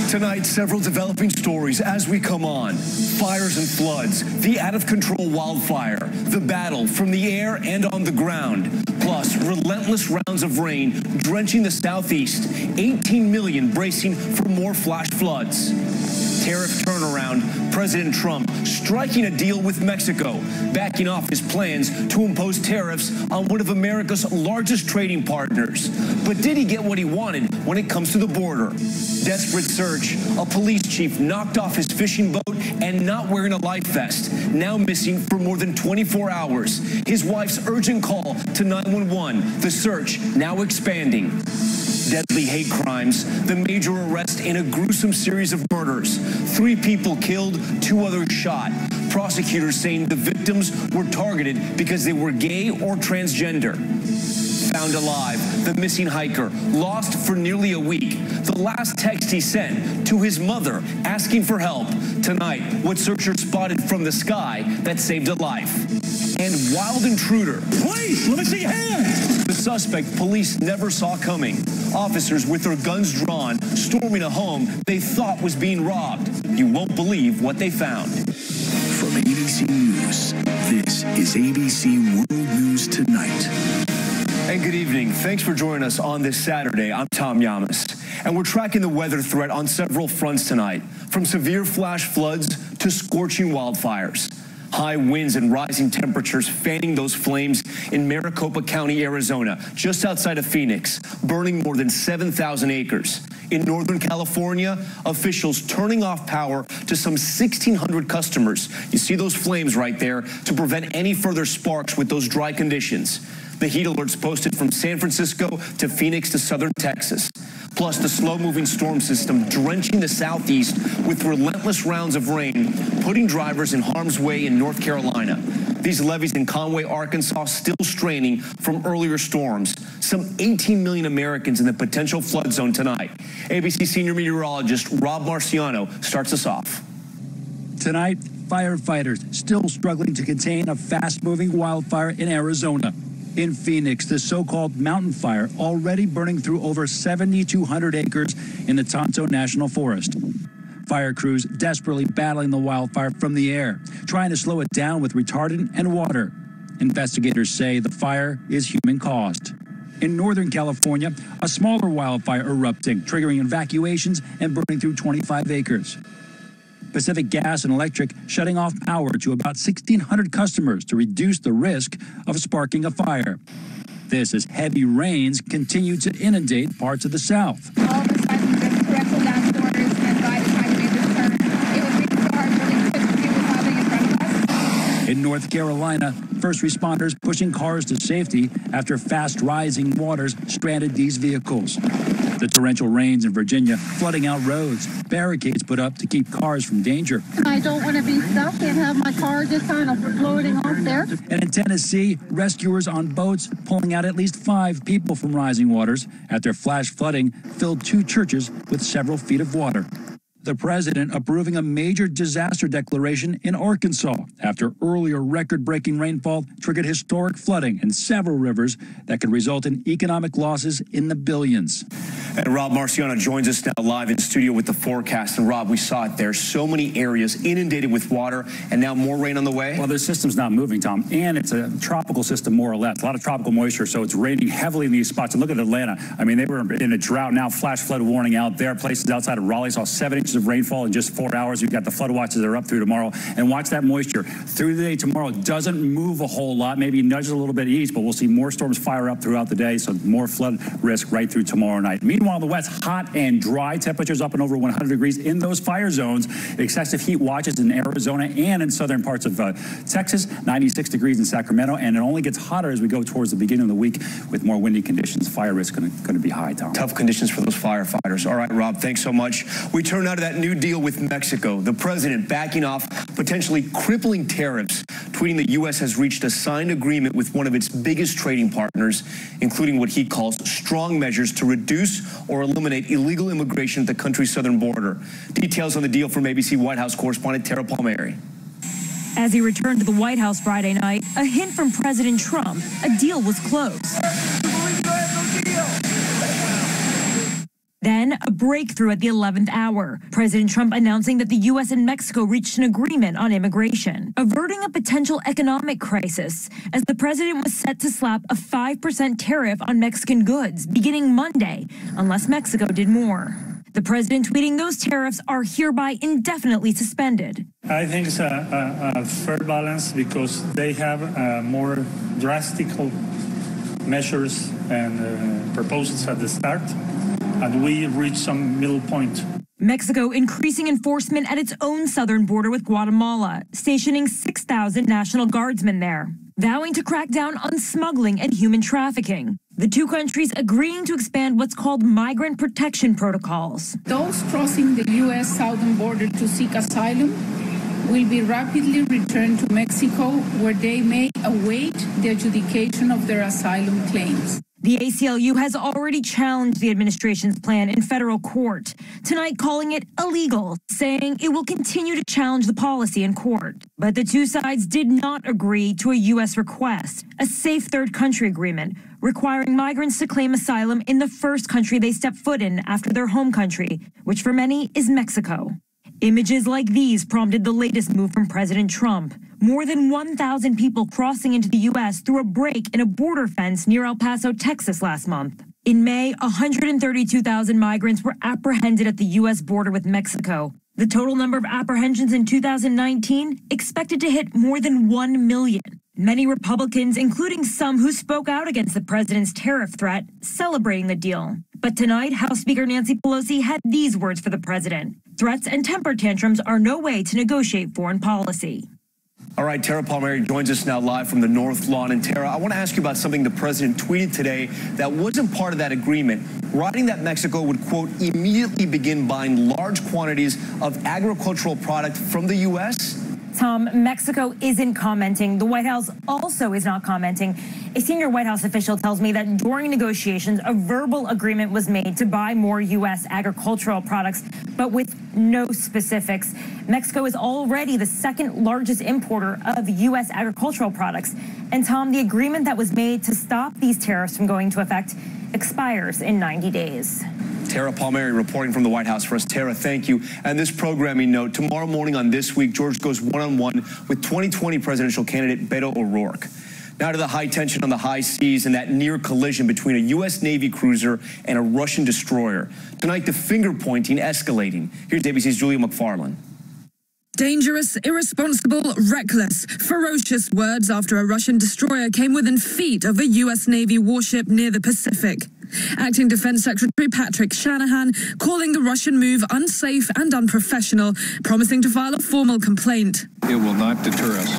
Tonight, several developing stories as we come on. Fires and floods, the out-of-control wildfire, the battle from the air and on the ground, plus relentless rounds of rain drenching the southeast, 18 million bracing for more flash floods. Tariff turnaround, President Trump striking a deal with Mexico, backing off his plans to impose tariffs on one of America's largest trading partners. But did he get what he wanted when it comes to the border? Desperate search, a police chief knocked off his fishing boat and not wearing a life vest, now missing for more than 24 hours. His wife's urgent call to 911, the search now expanding. Deadly hate crimes, the major arrest in a gruesome series of murders. 3 people killed, 2 others shot. Prosecutors saying the victims were targeted because they were gay or transgender. Found alive, the missing hiker, lost for nearly a week. The last text he sent to his mother asking for help. Tonight, what searchers spotted from the sky that saved a life. And wild intruder. Police, let me see your hands. The suspect police never saw coming. Officers with their guns drawn, storming a home they thought was being robbed. You won't believe what they found. From ABC News, this is ABC World News Tonight. And good evening. Thanks for joining us on this Saturday. I'm Tom Yamas. And we're tracking the weather threat on several fronts tonight, from severe flash floods to scorching wildfires. High winds and rising temperatures fanning those flames in Maricopa County, Arizona, just outside of Phoenix, burning more than 7,000 acres. In Northern California, officials turning off power to some 1,600 customers. You see those flames right there to prevent any further sparks with those dry conditions. The heat alerts posted from San Francisco to Phoenix to southern Texas. Plus the slow-moving storm system drenching the southeast with relentless rounds of rain, putting drivers in harm's way in North Carolina. These levees in Conway, Arkansas, still straining from earlier storms. Some 18 million Americans in the potential flood zone tonight. ABC senior meteorologist Rob Marciano starts us off. Tonight, firefighters still struggling to contain a fast-moving wildfire in Arizona. In Phoenix, the so-called mountain fire already burning through over 7,200 acres in the Tonto National Forest. Fire crews desperately battling the wildfire from the air, trying to slow it down with retardant and water. Investigators say the fire is human-caused. In Northern California, a smaller wildfire erupting, triggering evacuations and burning through 25 acres. Pacific Gas and Electric shutting off power to about 1,600 customers to reduce the risk of sparking a fire. This as heavy rains continue to inundate parts of the South. All of a sudden, just torrential downpours, and by the time we made this turn, it was raining so hard, really couldn't see what was happening in front of us. In North Carolina, first responders pushing cars to safety after fast-rising waters stranded these vehicles. The torrential rains in Virginia flooding out roads, barricades put up to keep cars from danger. I don't want to be stuck and have my car just kind of floating off there. And in Tennessee, rescuers on boats pulling out at least 5 people from rising waters after flash flooding filled 2 churches with several feet of water. The president approving a major disaster declaration in Arkansas after earlier record-breaking rainfall triggered historic flooding in several rivers that could result in economic losses in the billions. And Rob Marciano joins us now live in studio with the forecast. And Rob, we saw it there. So many areas inundated with water and now more rain on the way. Well, the system's not moving, Tom, and it's a tropical system more or less. A lot of tropical moisture, so it's raining heavily in these spots. And look at Atlanta. I mean, they were in a drought now, flash flood warning out there. Places outside of Raleigh saw 7 inches of rainfall in just 4 hours. We've got the flood watches that are up through tomorrow. And watch that moisture. Through the day tomorrow, doesn't move a whole lot, maybe nudges a little bit east, but we'll see more storms fire up throughout the day, so more flood risk right through tomorrow night. Meanwhile, the West, hot and dry, temperatures up and over 100 degrees in those fire zones. Excessive heat watches in Arizona and in southern parts of Texas, 96 degrees in Sacramento, and it only gets hotter as we go towards the beginning of the week with more windy conditions. Fire risk going to be high, Tom. Tough conditions for those firefighters. All right, Rob, thanks so much. We turn now to that new deal with Mexico. The president backing off potentially crippling tariffs, tweeting the U.S. has reached a signed agreement with one of its biggest trading partners, including what he calls strong measures to reduce or eliminate illegal immigration at the country's southern border. Details on the deal from ABC White House correspondent Tara Palmieri. As he returned to the White House Friday night, a hint from President Trump, a deal was close. Then Then, a breakthrough at the 11th hour. President Trump announcing that the U.S. and Mexico reached an agreement on immigration, averting a potential economic crisis, as the president was set to slap a 5% tariff on Mexican goods beginning Monday, unless Mexico did more. The president tweeting those tariffs are hereby indefinitely suspended. I think it's a fair balance because they have more drastic measures and proposals at the start, and we reached some middle point. Mexico increasing enforcement at its own southern border with Guatemala, stationing 6,000 National Guardsmen there, vowing to crack down on smuggling and human trafficking. The two countries agreeing to expand what's called migrant protection protocols. Those crossing the U.S. southern border to seek asylum will be rapidly returned to Mexico, where they may await the adjudication of their asylum claims. The ACLU has already challenged the administration's plan in federal court, tonight calling it illegal, saying it will continue to challenge the policy in court. But the two sides did not agree to a U.S. request, a safe third country agreement, requiring migrants to claim asylum in the first country they step foot in after their home country, which for many is Mexico. Images like these prompted the latest move from President Trump. More than 1,000 people crossing into the U.S. through a break in a border fence near El Paso, Texas last month. In May, 132,000 migrants were apprehended at the U.S. border with Mexico. The total number of apprehensions in 2019 expected to hit more than 1 million. Many Republicans, including some who spoke out against the president's tariff threat, celebrating the deal. But tonight, House Speaker Nancy Pelosi had these words for the president. Threats and temper tantrums are no way to negotiate foreign policy. All right, Tara Palmieri joins us now live from the North Lawn. And Tara, I want to ask you about something the president tweeted today that wasn't part of that agreement, writing that Mexico would, quote, immediately begin buying large quantities of agricultural product from the U.S.? Tom, Mexico isn't commenting. The White House also is not commenting. A senior White House official tells me that during negotiations, a verbal agreement was made to buy more U.S. agricultural products, but with no specifics. Mexico is already the second largest importer of U.S. agricultural products. And Tom, the agreement that was made to stop these tariffs from going into effect expires in 90 days. Tara Palmieri reporting from the White House for us. Tara, thank you. And this programming note, tomorrow morning on This Week, George goes one-on-one with 2020 presidential candidate Beto O'Rourke. Now to the high tension on the high seas and that near collision between a U.S. Navy cruiser and a Russian destroyer. Tonight, the finger-pointing escalating. Here's ABC's Julia McFarland. Dangerous, irresponsible, reckless, ferocious words after a Russian destroyer came within feet of a U.S. Navy warship near the Pacific. Acting Defense Secretary Patrick Shanahan calling the Russian move unsafe and unprofessional, promising to file a formal complaint. It will not deter us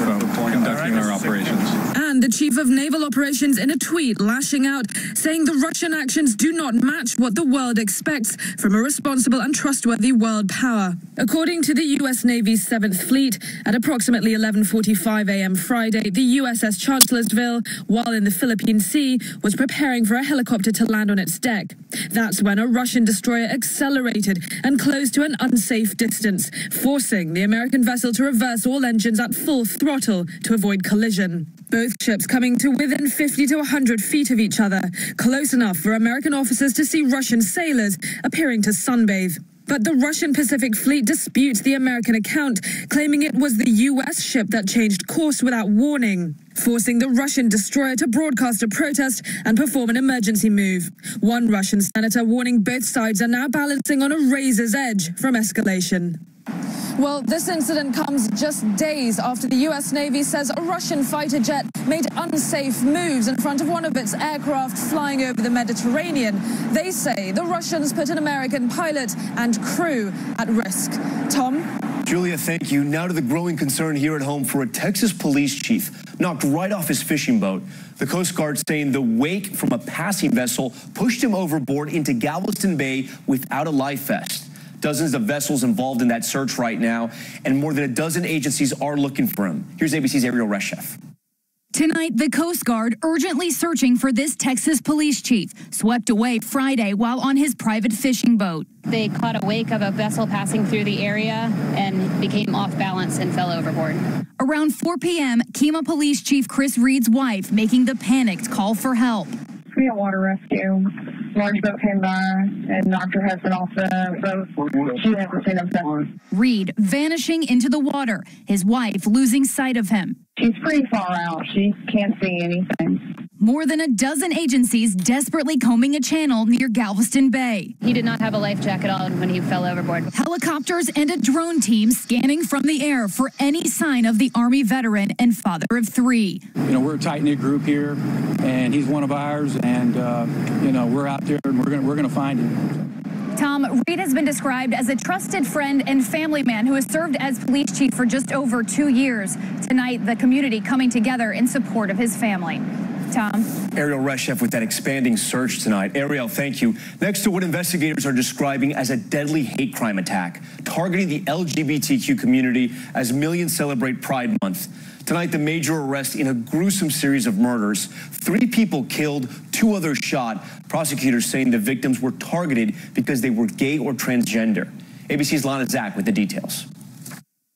from conducting our operations. And the Chief of Naval Operations in a tweet lashing out, saying the Russian actions do not match what the world expects from a responsible and trustworthy world power. According to the U.S. Navy's 7th Fleet, at approximately 11:45 a.m. Friday, the USS Chancellorsville, while in the Philippine Sea, was preparing for a helicopter to land on its deck. That's when a Russian destroyer accelerated and closed to an unsafe distance, forcing the American vessel to reverse all engines at full throttle to avoid collision. Both ships coming to within 50 to 100 feet of each other, close enough for American officers to see Russian sailors appearing to sunbathe. But the Russian Pacific Fleet disputes the American account, claiming it was the U.S. ship that changed course without warning, forcing the Russian destroyer to broadcast a protest and perform an emergency move. One Russian senator warning both sides are now balancing on a razor's edge from escalation. Well, this incident comes just days after the U.S. Navy says a Russian fighter jet made unsafe moves in front of one of its aircraft flying over the Mediterranean. They say the Russians put an American pilot and crew at risk. Tom? Julia, thank you. Now to the growing concern here at home for a Texas police chief knocked right off his fishing boat. The Coast Guard saying the wake from a passing vessel pushed him overboard into Galveston Bay without a life vest. Dozens of vessels involved in that search right now, and more than a dozen agencies are looking for him. Here's ABC's Ariel Reshef. Tonight, the Coast Guard urgently searching for this Texas police chief, swept away Friday while on his private fishing boat. They caught a wake of a vessel passing through the area and became off balance and fell overboard. Around 4 p.m., Kemah Police Chief Chris Reed's wife making the panicked call for help. We have water rescue. large boat came by and knocked her husband off the boat. She hasn't seen him since. Reed vanishing into the water, his wife losing sight of him. She's pretty far out. She can't see anything. More than a dozen agencies desperately combing a channel near Galveston Bay. He did not have a life jacket on when he fell overboard. Helicopters and a drone team scanning from the air for any sign of the Army veteran and father of 3. You know, we're a tight-knit group here, and he's one of ours, and, you know, we're out there, and we're gonna find him. Tom, Reed has been described as a trusted friend and family man who has served as police chief for just over 2 years. Tonight, the community coming together in support of his family. Tom. Ariel Reshef with that expanding search tonight. Ariel, thank you. Next to what investigators are describing as a deadly hate crime attack, targeting the LGBTQ community as millions celebrate Pride Month. Tonight, the major arrest in a gruesome series of murders. 3 people killed, 2 others shot. Prosecutors saying the victims were targeted because they were gay or transgender. ABC's Lana Zach with the details.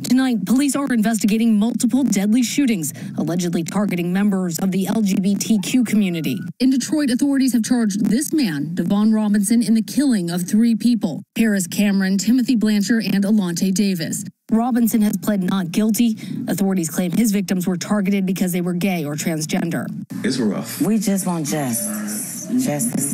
Tonight, police are investigating multiple deadly shootings, allegedly targeting members of the LGBTQ community. In Detroit, authorities have charged this man, Devon Robinson, in the killing of 3 people: Paris Cameron, Timothy Blanchard, and Alante Davis. Robinson has pled not guilty. Authorities claim his victims were targeted because they were gay or transgender. It's rough. We just want justice. Justice.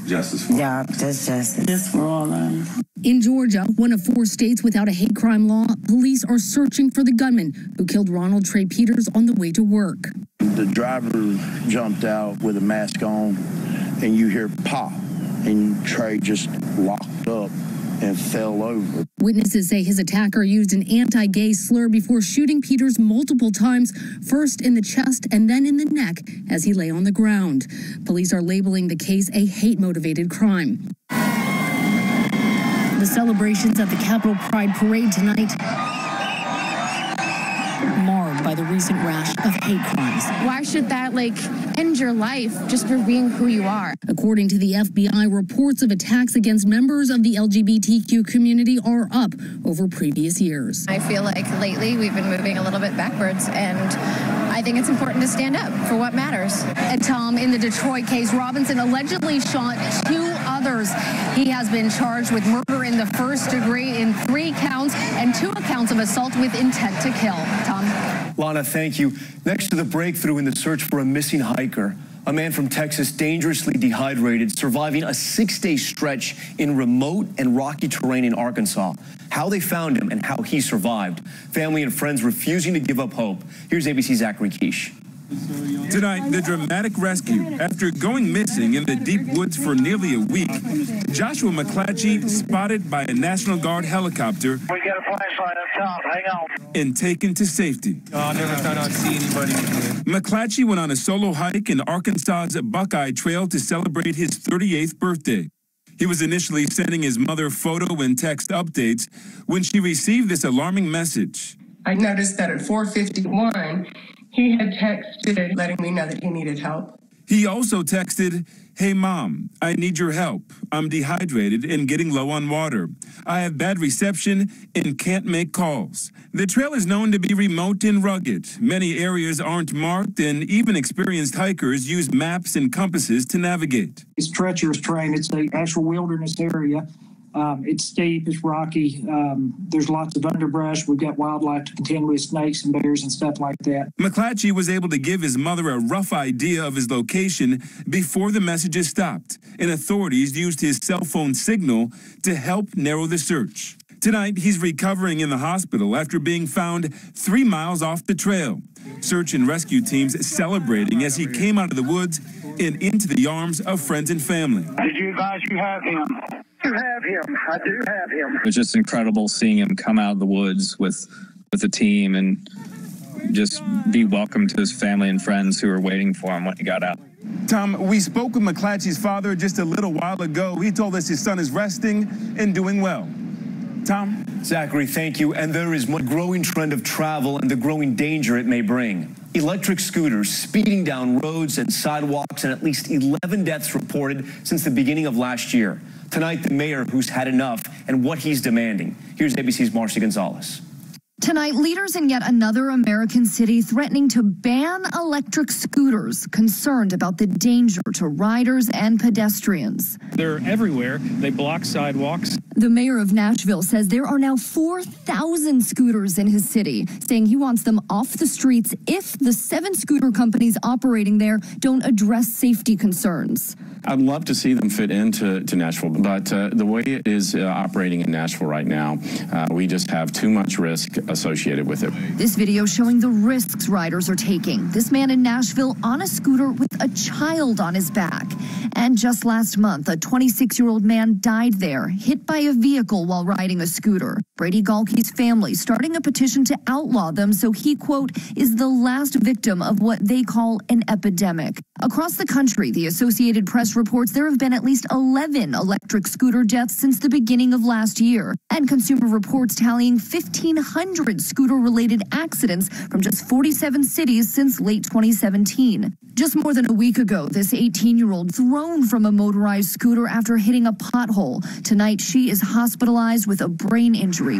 Justice for yeah, just justice. Just for all of them. In Georgia, one of 4 states without a hate crime law, police are searching for the gunman who killed Ronald Trey Peters on the way to work. The driver jumped out with a mask on, and you hear pop, and Trey just locked up and fell over. Witnesses say his attacker used an anti-gay slur before shooting Peters multiple times, first in the chest and then in the neck as he lay on the ground. Police are labeling the case a hate-motivated crime. The celebrations at the Capitol Pride Parade tonight marred by the recent rash of hate crimes. Why should that, end your life just for being who you are? According to the FBI, reports of attacks against members of the LGBTQ community are up over previous years. I feel like lately we've been moving a little bit backwards, and I think it's important to stand up for what matters. And Tom, in the Detroit case, Robinson allegedly shot 2 others. He has been charged with murder in the first degree in 3 counts and 2 counts of assault with intent to kill. Tom. Lana, thank you. Next to the breakthrough in the search for a missing hiker, a man from Texas dangerously dehydrated, surviving a 6-day stretch in remote and rocky terrain in Arkansas. How they found him and how he survived. Family and friends refusing to give up hope. Here's ABC's Zachary Quiche. Tonight, the dramatic rescue. After going missing in the deep woods for nearly a week, Joshua McClatchy spotted by a National Guard helicopter. We got a flashlight up top. Hang on. And taken to safety. Oh, I never thought I'd see anybody again. McClatchy went on a solo hike in Arkansas's Buckeye Trail to celebrate his 38th birthday. He was initially sending his mother photo and text updates when she received this alarming message. I noticed that at 4:51, he had texted letting me know that he needed help. He also texted, "Hey mom, I need your help. I'm dehydrated and getting low on water. I have bad reception and can't make calls." The trail is known to be remote and rugged. Many areas aren't marked, and even experienced hikers use maps and compasses to navigate. It's treacherous terrain. It's an actual wilderness area. It's steep, it's rocky, there's lots of underbrush, we've got wildlife to contend with, snakes and bears and stuff like that. McClatchy was able to give his mother a rough idea of his location before the messages stopped, and authorities used his cell phone signal to help narrow the search. Tonight, he's recovering in the hospital after being found 3 miles off the trail. Search and rescue teams celebrating as he came out of the woods and into the arms of friends and family. Did you advise you have him? You have him. I do have him. It was just incredible seeing him come out of the woods with the team and just be welcomed to his family and friends who were waiting for him when he got out. Tom, we spoke with McClatchy's father just a little while ago. He told us his son is resting and doing well. Tom? Zachary, thank you. And there is a growing trend of travel and the growing danger it may bring. Electric scooters speeding down roads and sidewalks, and at least 11 deaths reported since the beginning of last year. Tonight, the mayor who's had enough and what he's demanding. Here's ABC's Marcy Gonzalez. Tonight, leaders in yet another American city threatening to ban electric scooters, concerned about the danger to riders and pedestrians. They're everywhere. They block sidewalks. The mayor of Nashville says there are now 4,000 scooters in his city, saying he wants them off the streets if the 7 scooter companies operating there don't address safety concerns. I'd love to see them fit into Nashville, but the way it is operating in Nashville right now, we just have too much risk associated with it. This video showing the risks riders are taking. This man in Nashville on a scooter with a child on his back. And just last month, a 26-year-old man died there, hit by a vehicle while riding a scooter. Brady Galkey's family starting a petition to outlaw them so he, quote, is the last victim of what they call an epidemic. Across the country, the Associated Press reports there have been at least 11 electric scooter deaths since the beginning of last year. And Consumer Reports tallying 1,500 scooter-related accidents from just 47 cities since late 2017. Just more than a week ago, this 18-year-old thrown from a motorized scooter after hitting a pothole. Tonight, she is hospitalized with a brain injury.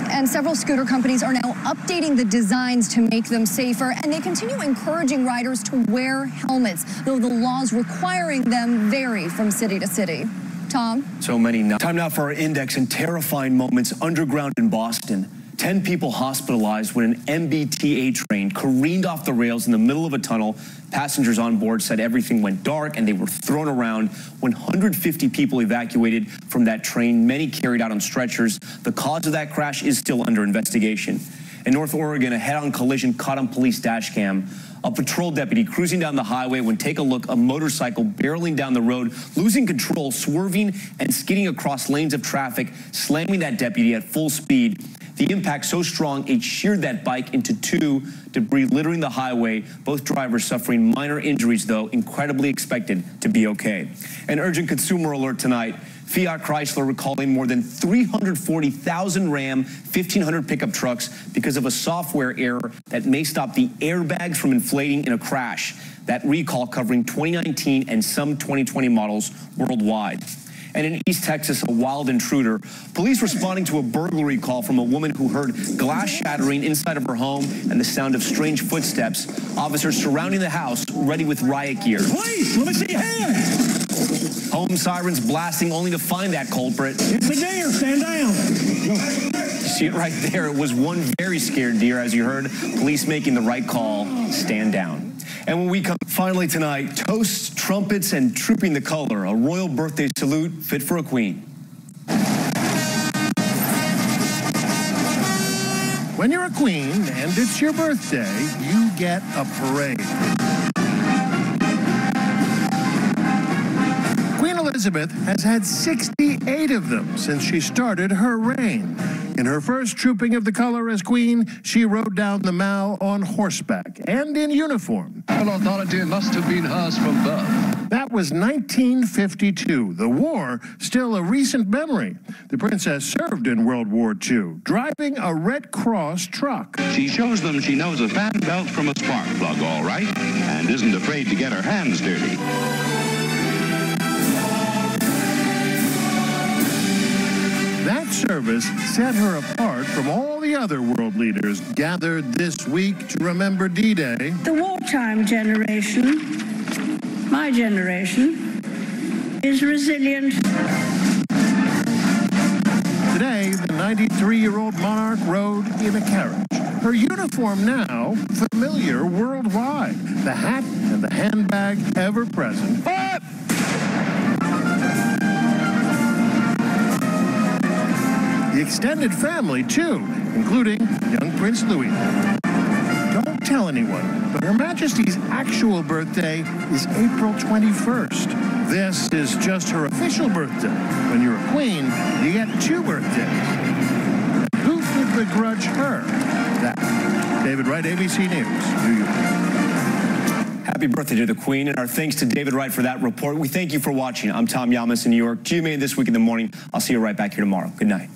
And several scooter companies are now updating the designs to make them safer, and they continue encouraging riders to wear helmets, though the laws requiring them vary from city to city. Tom? So many now. Time now for our index and terrifying moments underground in Boston. 10 people hospitalized when an MBTA train careened off the rails in the middle of a tunnel. Passengers on board said everything went dark and they were thrown around. 150 people evacuated from that train, many carried out on stretchers. The cause of that crash is still under investigation. In North Oregon, a head-on collision caught on police dash cam. A patrol deputy cruising down the highway when, take a look, a motorcycle barreling down the road, losing control, swerving and skidding across lanes of traffic, slamming that deputy at full speed. The impact so strong, it sheared that bike into 2, debris littering the highway. Both drivers suffering minor injuries, though incredibly expected to be okay. An urgent consumer alert tonight. Fiat Chrysler recalling more than 340,000 Ram 1500 pickup trucks because of a software error that may stop the airbags from inflating in a crash. That recall covering 2019 and some 2020 models worldwide. And in East Texas, a wild intruder. Police responding to a burglary call from a woman who heard glass shattering inside of her home and the sound of strange footsteps. Officers surrounding the house, ready with riot gear. Police, let me see your hands. Home sirens blasting only to find that culprit. It's a deer, stand down. You see it right there. It was one very scared deer, as you heard. Police making the right call, stand down. And when we come finally tonight, toasts, trumpets, and trooping the color, a royal birthday salute fit for a queen. When you're a queen and it's your birthday, you get a parade. Queen Elizabeth has had 68 of them since she started her reign. In her first trooping of the color as queen, she rode down the Mall on horseback and in uniform. Authority must have been hers from birth. That was 1952. The war, still a recent memory. The princess served in World War II, driving a Red Cross truck. She shows them she knows a fan belt from a spark plug, all right, and isn't afraid to get her hands dirty. That service set her apart from all the other world leaders gathered this week to remember D-Day. The wartime generation, my generation, is resilient. Today, the 93-year-old monarch rode in a carriage. Her uniform now familiar worldwide. The hat and the handbag ever present. But the extended family, too, including young Prince Louis. Don't tell anyone, but Her Majesty's actual birthday is April 21st. This is just her official birthday. When you're a queen, you get 2 birthdays. Who could begrudge her that? David Wright, ABC News, New York. Happy birthday to the Queen, and our thanks to David Wright for that report. We thank you for watching. I'm Tom Yamas in New York. GMA This Week in the Morning. I'll see you right back here tomorrow. Good night.